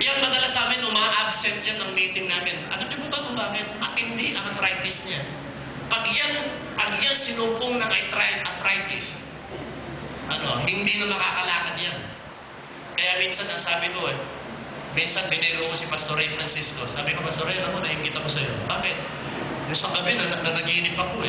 Yan, madalas namin uma-absent yan ng meeting namin. Alam niyo po ba kung bakit? Matindi ang arthritis niya. Pag yan sinumpong ng arthritis, hindi na makakalakad yan. Kaya minsan, ang sabi ko minsan biniro ko si Pastor Ray Francisco. Sabi ko, Pastor Ray, alam mo, naingita ko sa'yo. Bakit? Yung sa gabi, nanaginip ako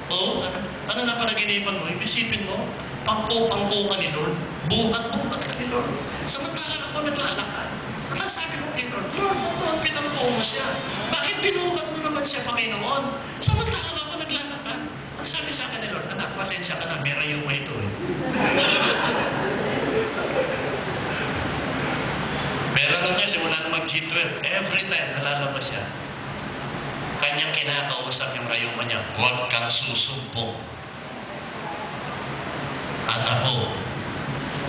Oo, ano na panaginipan mo? Ibisipin mo, pangko ka ni Lord. Buhat ka ni Lord. Samantalang ako naglalakad. Ang sabi ko kay Lord, Lord, pinangko mo siya. Bakit binuhat mo naman siya, Panginoon? Samantalang ako naglalakad. Ang sabi sa akin ni Lord, anak, pasensya ka na, may rayo mo ito Meron na niya, simula na mag-G12, every time nalalabas siya. Kanyang kinakausap yung rayuma niya, huwag kang susumpong. At ako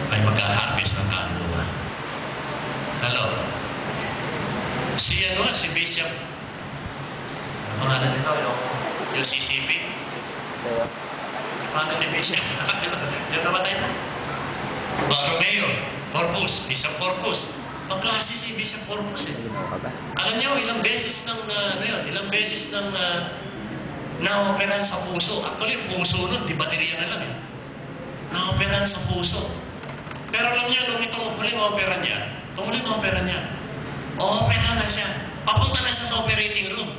ay mag-ahapis ng kaluluwa. Hello? Si Bishop. Ang pangalan nito, yung CCP. Paano ni Bishop? Yung namatay na? Baromeo, Corpus, Bishop Corpus. Magklase si Bishop Corpus Alam niyo, ilang beses na-operan sa puso. Actually, yung puso nun, di baterya na lang Na-operan sa puso. Pero alam niyo, nung itong huling opera niya, opera na siya. Papunta na siya sa operating room.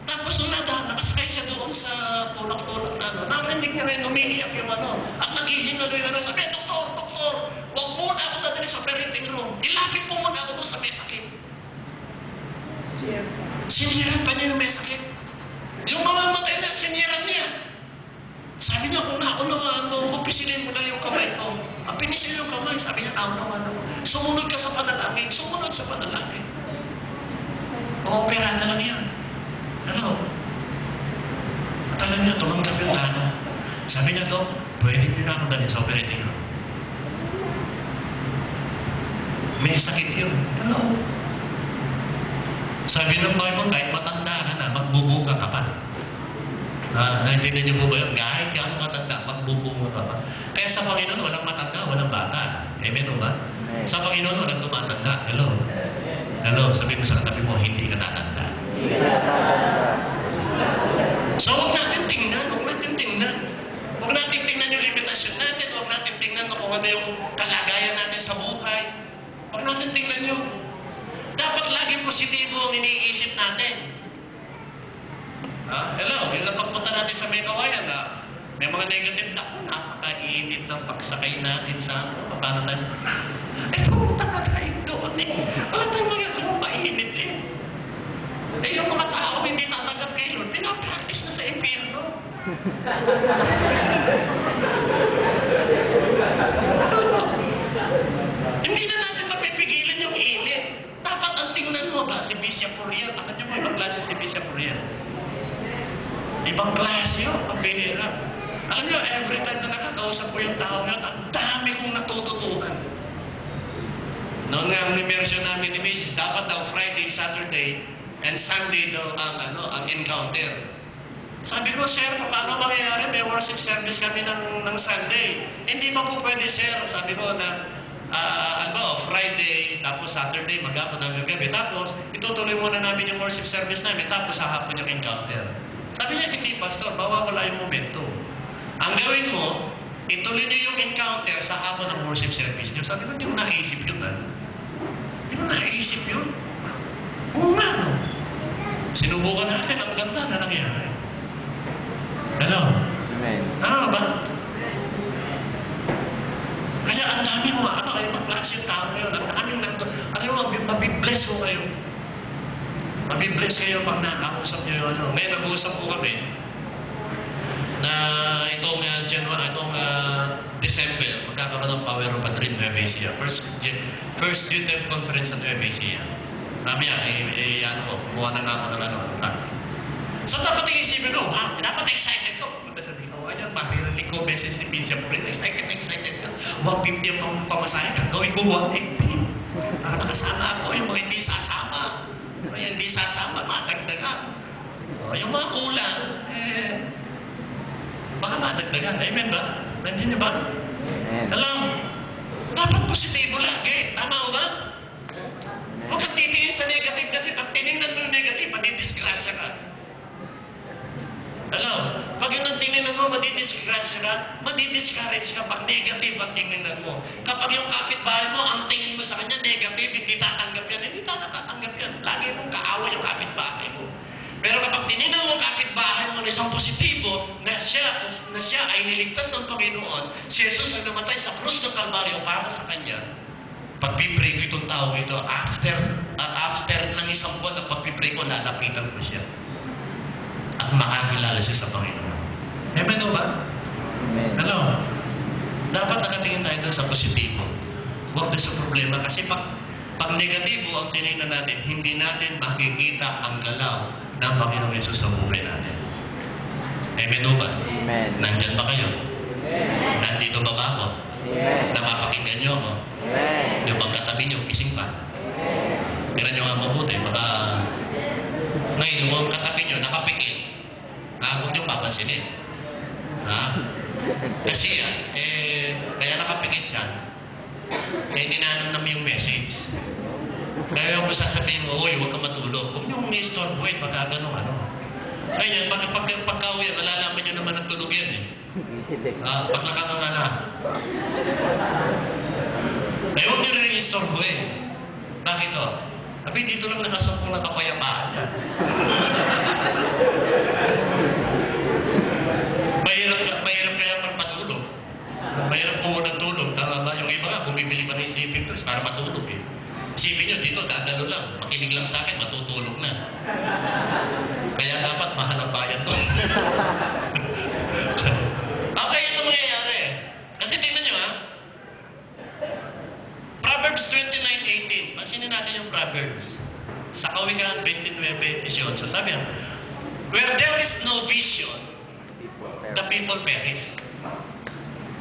Tapos nung nakasakay siya doon sa tulak-tulak na narinig niya rin, umiiyak yung at naghihingalo yung sabi, Doktor, huwag muna ako dadali sa operating room. Ilapit mo muna ako doon sa may sakit. Siniran pa niya yung may sakit. Yung mamamatay na, siniran niya. Sabi niya, kung pisilin mo na yung kamay ko. Ang pinisil yung kamay, sabi niya, sumunod ka sa panalangin. Sumunod sa panalangin. Opera na lang yan. At alam niya, tumanggap yung tanong. Sabi niya, Dok, pwede niyo na ako dali sa operating room. May sakit yun. Sabi ng Bible, kahit matanda ka na, magbubuka ka pa. Naintindihan niyo po ba yun? Kahit ka matanda, magbubuka ka pa. Kaya sa Panginoon, walang matanda, walang bata. Amen o ba? Sa Panginoon, walang tumatanda. Hello, sabi mo sa katabi mo, hindi ka tatanda. So, huwag natin tingnan. Huwag natin tingnan yung limitasyon natin. Huwag natin tingnan kung ano yung kalagayan natin sa buhay. Huwag natin tingnan yun. Dapat lagi positibo ang iniisip natin. Hello, yung napagpunta natin sa may kawayan, may mga negative napakainit ng pagsakay natin sa paano tayo. Pumunta na tayo doon Wala tayong mga ganun mainit yung mga tao hindi tatanggap kay Lord, pinapractice na sa impyerno. Hindi na natin mapipigilan yung init. Dapat ang tingnan mo ba si Bishop Uriel? Alam niyo mo, ibang klase si Bishop Uriel. Ibang klase yun, pambihira. Alam niyo, every time na nakakausap ko yung tao yun, ang dami kong natututunan. Noong immersion namin ni Mrs. dapat daw Friday, Saturday, and Sunday daw ang encounter. Sabi ko, sir, paano mangyayari? May worship service kami ng Sunday. Hindi ba po pwede, sir? Sabi ko na, Friday, tapos Saturday, maghapon hanggang gabi. Tapos, itutuloy muna namin yung worship service namin, tapos sa hapon yung encounter. Sabi niya, hindi, Pastor, mawawala yung momento. Ang gawin mo, ituloy niyo yung encounter sa hapon ng worship service niyo. Sabi ko, hindi mo naisip yun, Hindi mo naisip yun? Oo nga, Sinubukan natin, ang ganda na nangyari. Hello? Amen. Ba? Kaya ang dami mo, kayo mag-klase yung tao ngayon, ang daming mabibless ko kayo. Mabibless kayo pag nakausap nyo yung Ngayon, nag-uusap ko kami na itong December, magkakaroon ng Power of a Dream Nueva Ecija. First Youth Conference sa Nueva Ecija. Mamaya, kumuha na nga ako ng So, dapat iisipin ko, dapat excited ko. Sabi ko, parinig ko beses si Bishop Rin, excited ka. 150 ang pamasahe ka, gawin ko 180. Para makasama ako, yung mga hindi sasama. Yung hindi sasama, matagdagan. Yung mga kulang, baka matagdagan. Amen ba? Nandiyan niyo ba? Hello? Dapat positibo lagi. Tama o ba? Huwag kasi pag tinignan mo yung negative, madidisgrasya ka. Alam, pag yung tinignan mo, madidisgrasya ka, madidiscourage ka pag negative ang tinignan mo. Kapag yung kapitbahay mo, ang tingin mo sa kanya negative, hindi tatanggap yan, hindi tatanggap yan. Lagi mong kaaway yung kapitbahay mo. Pero kapag tinignan mo ang kapitbahay mo na isang positibo, na siya ay niligtas ng Panginoon, si Jesus ay namatay sa krus ng Kalbaryo para sa kanya, pagpipray ko itong tao ito, after ng isang buwan ng pagpipray ko, lalapitan ko siya. At makakilala siya sa Panginoon. Amen o ba? Amen. Ano? Dapat nakatingin tayo doon sa positibo. Huwag doon sa problema. Kasi pag negatibo ang tinignan natin, hindi natin makikita ang galaw ng Panginoong Yesus sa buhay natin. Amen o ba? Amen. Nandyan ba kayo? Amen. Nandito ba ba ako? Amen. Napapakinggan niyo ako? Amen. Yung pagkatabi niyo, gising pa. Tira niyo nga mabuti. Baka ngayon, yung katabi niyo, nakapikit. Huwag niyo papansinin. Ha? Kasi kaya nakapikit siya. Ninanam yung message. Kaya yung sasabihin mo, uy, huwag ka matulog. Huwag niyong i-storm, baka ganun, ano. Kaya pagka-uwi, malalaman niyo naman ang tulog yan, eh. Pag nakakangala. Kaya huwag niyo rin i-storm, Bakit o? Sabi, dito lang nakasumpong na kapayapaan yan. Mahirap kaya magpatulog. Mahirap po nagtulog. Tama ba? Yung iba nga, bumibili pa ng sleeping pills para matulog, eh. Isipin nyo, dito, dadalo lang. Makinig lang sa akin, matutulog na. Kaya dapat mahal ang bayan to. Okay, ito mangyayari. Kasi tingnan nyo, Proverbs 29:18. Pansinin natin yung Proverbs. Sa Kawikaan 29:18. Sabi yan, where there is no vision, the people perish.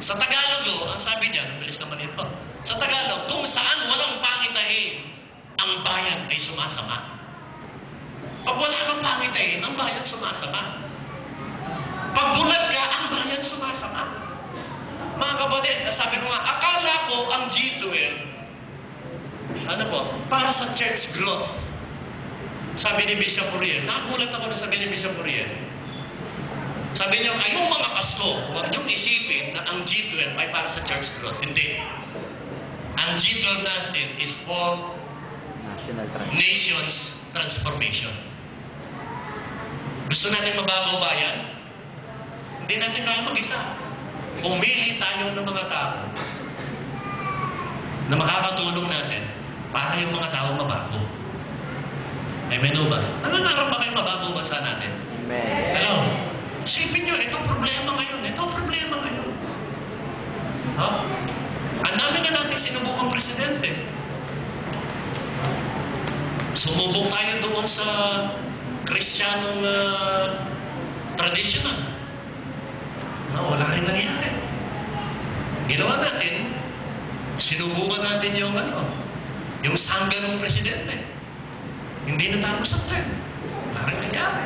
Sa Tagalog, ang sabi niya, bilis naman ito. Sa Tagalog, kung saan walang pangitain, ang bayan ay sumasama. Pag wala kang pangitain, ang bayan sumasama. Pag bulag ka, ang bayan sumasama. Mga kapatid, sabi ko nga, akala ko ang G12, para sa church growth. Sabi ni Bishop Uriel, nakulat ako na sabi ni Bishop Uriel. Sabi niya, kayong mga pasto, huwag niyong isipin na ang G12 ay para sa church growth. Hindi. Ang G12 natin is for nations transformation. Gusto natin mabago bayan? Hindi natin kaya mag-isa. Pumili tayo ng mga tao na makakatulong natin para yung mga tao mabago. Amen o ba? Ano naroon ba kayo mabago bansa natin? Amen. Hello? Isipin nyo, itong problema ngayon. Itong problema ngayon. Ha? Ang dami na natin sinubukang presidente. Sumubok tayo doon sa Kristiyanong traditional. Wala rin nangyari. Ginawa natin, sinubukan natin yung sangga ng presidente. Hindi natapos sa term. Wala rin nangyari.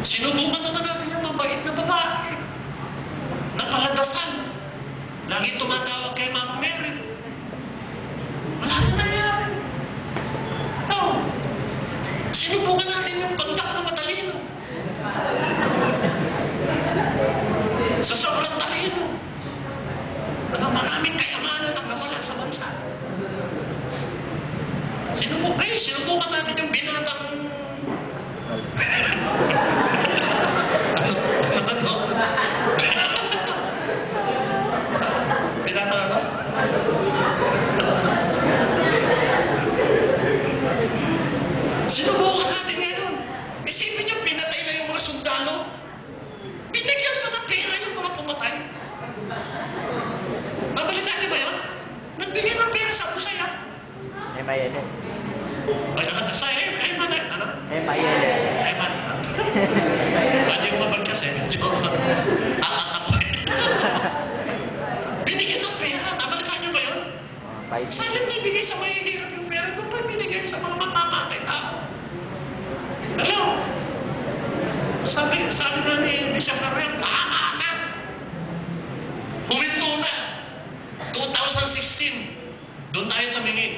Sinubukan naman natin yung mabait na babae. Napaladasal. Lagi tumatawag kay Mama Mary. Wala rin nangyari. Sinubukan natin yung pandak na matalino. Sa sobrang talino. Maraming kayamanan ang nawala sa bansa. Sinubukan natin yung binatang binatang sinubukan natin ngayon. Isipin niyo, pinatay na yung mga sundalo. Binigyan pa ng pera yung mga pumatay. Babalitan niyo ba yun? Nagbigay ng pera sa Usaya. M-I-N-S. Sa Eman, ano? M-I-N-S. Eman. Pwede mo mabagkas medyo ako binigyan ng pera. Babalitan niyo ba yun? Sana nibigay sa mahihirap yung pera. Doon pa binigay sa mga mamamatay tao. Hello? Sabi na ni Bishop Uriel, tama na. Huminto na. 2016, doon tayo tumingin.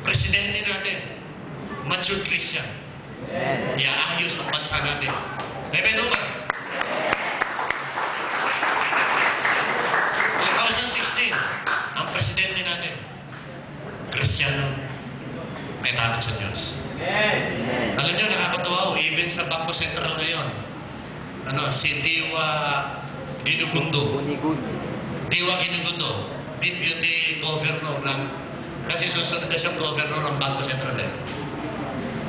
Presidente natin matured Christian. Amen. Iaayos ang bansa natin. Amen o ba? 2016, ang presidente natin, Kristiyano, may takot sa Diyos. Amen. Alam niyo, nakakatuwa ho, even sa Bangko Sentral ngayon, si Diwa Ginugundo. Guni-guni. Diwa Ginugundo, deputy governor ng, kasi susunod na siyang governor ng Bangko Sentral eh.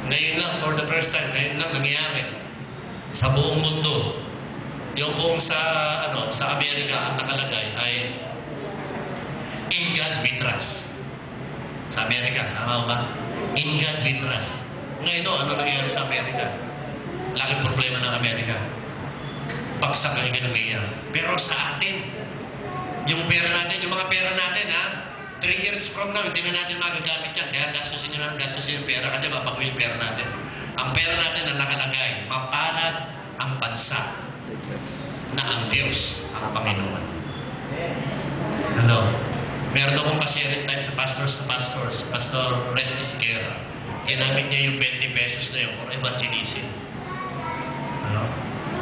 Ngayon lang, for the first time, ngayon lang nangyayari sa buong mundo. Yung kung sa Amerika ang nakalagay ay In God we trust. Sa Amerika, tama ba? In God we trust. Ngayon, ano nangyayari sa Amerika? Laking problema ng Amerika. Bagsak ang ekonomiya. Pero sa atin, yung pera natin, yung mga pera natin, 3 years from now, hindi na natin magagamit yan. Kaya gastusin nyo lang, gastusin yung pera kasi mabago yung pera natin. Ang pera natin na nakalagay, mapalad ang bansa na ang Diyos, ang Panginoon. Hello? Meron akong pa-sharing time sa pastors, Pastor Restis Guerra. Ginamit niya yung 20 pesos na yun for evangelism. Ano?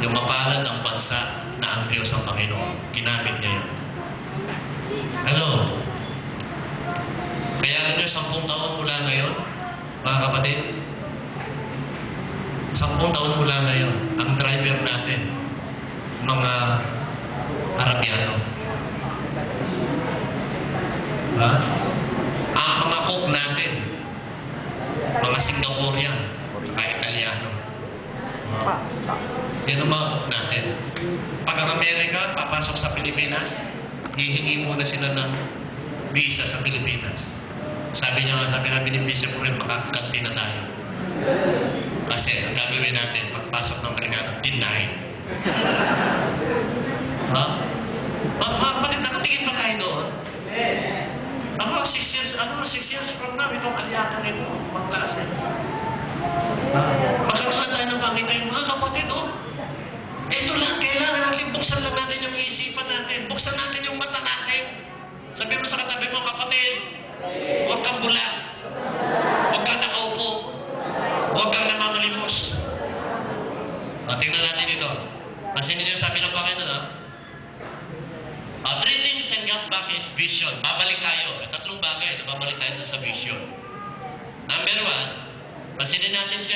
Yung mapalad ang bansa na ang Diyos, ang Panginoon. Ginamit niya yun. Hello? Kaya alam niyo, 10 taon mula ngayon, mga kapatid, 10 taon mula ngayon, ang driver natin, mga Arabiano. Ha? Ang mga cook natin, mga Singaporean, mga Italiano. Yan ang mga cook natin. Pag ang Amerika, papasok sa Pilipinas, hihingi muna sila ng visa sa Pilipinas. Sabi niya nga, sabi namin ni Bishop rin, makakanti na tayo. Kasi ang gagawin natin, pagpasok ng Amerikano, deny. Ha? Bakit nakatingin pa tayo doon? Ano 6 years from now, itong aliyatan nito, magklase. Magkaroon tayo ng pangita yung mga kapatid, ito lang, kailangan natin, buksan lang natin yung isipan natin, buksan natin yung mata natin. Sabi mo sa katabi mo, kapatid, huwag kang bulag, huwag kang nakaupo, huwag kang namamalimos. Tingnan natin ito. Kasi hindi nyo sabi ng Panginoon, 3 things and got back his vision. Babalik tayo. 3 bagay na babalik tayo sa vision. Number 1, pansinin natin si